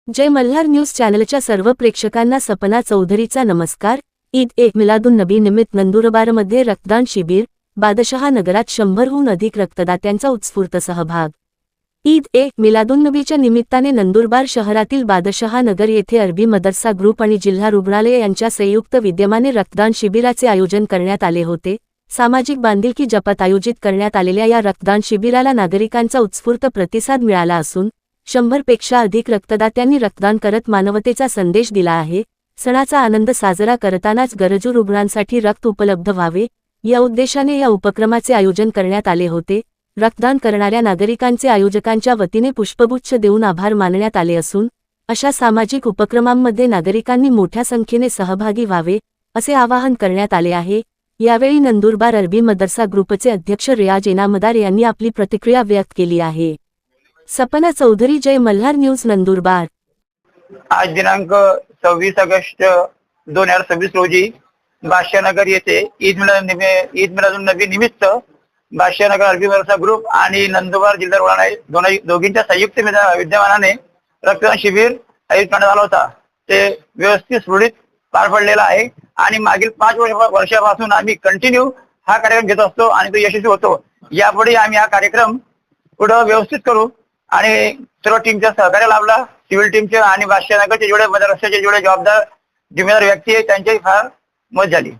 जय Malhar news चॅनलच्या सर्व प्रेक्षकांना सपना चौधरीचा नमस्कार। ईद ए मिलादुन नबी निमित्त नंदुरबारमध्ये रक्तदान शिबिर, बादशहा नगरात 100हून अधिक रक्तदात्यांचा उत्स्फूर्त सहभाग। ईद ए मिलादुन नबीच्या निमित्ताने नंदुरबार शहरातील बादशहा नगर येथे अरबी मदरसा ग्रुप आणि जिल्हा रुग्णालय यांच्या संयुक्त विद्यमाने रक्तदान शिबिराचे आयोजन करण्यात आले होते। सामाजिक बांधिलकी जपत आयोजित करण्यात आलेल्या या रक्तदान शिबिराला नागरिकांचा उत्स्फूर्त प्रतिसाद मिळाला असून 100 पेक्षा अधिक रक्तदात्यांनी रक्तदान करत मानवतेचा संदेश दिला आहे। सणाचा आनंद साजरा करतानाच गरजू रुग्णांसाठी रक्त उपलब्ध व्हावे या उद्देशाने या उपक्रमाचे आयोजन करण्यात आले होते। रक्तदान करणाऱ्या नागरिकांचे आयोजकांच्या वतीने पुष्पगुच्छ देऊन आभार मानण्यात आले असून अशा सामाजिक उपक्रमांमध्ये नागरिकांनी मोठ्या संख्येने सहभागी व्हावे असे आवाहन करण्यात आले आहे। यावेळी नंदुरबार अरबी मदरसा ग्रुपचे अध्यक्ष रियाज इनामदार यांनी आपली प्रतिक्रिया व्यक्त केली आहे। सपना चौधरी, जय मल्हार न्यूज, नंदुरबार। आज दिनांक 26 ऑगस्ट 2026 रोजी बादशाहनगर येथे ईद मिलादुन नबी निमित्त बादशाहनगर अरबी मदरसा ग्रुप आणि नंदुरबार जिल्हा रुग्णालय दोघींच्या संयुक्त विद्यमानाने रक्तदान शिबिर आयोजित करण्यात आला होता। ते व्यवस्थित सुरळीत पार पडलेला आहे आणि मागील 5 वर्षापासून आम्ही कंटिन्यू हा कार्यक्रम घेत असतो आणि तो यशस्वी होतो। यापुढे आम्ही हा कार्यक्रम पुढे व्यवस्थित करू आणि सर्व टीमच्या सहकार्य लाभला। सिव्हिल टीमचे आणि बादशाहनगरचे जेवढे मदरसाचे जेवढे जिम्मेदार व्यक्ती आहेत त्यांची फार मदत झाली।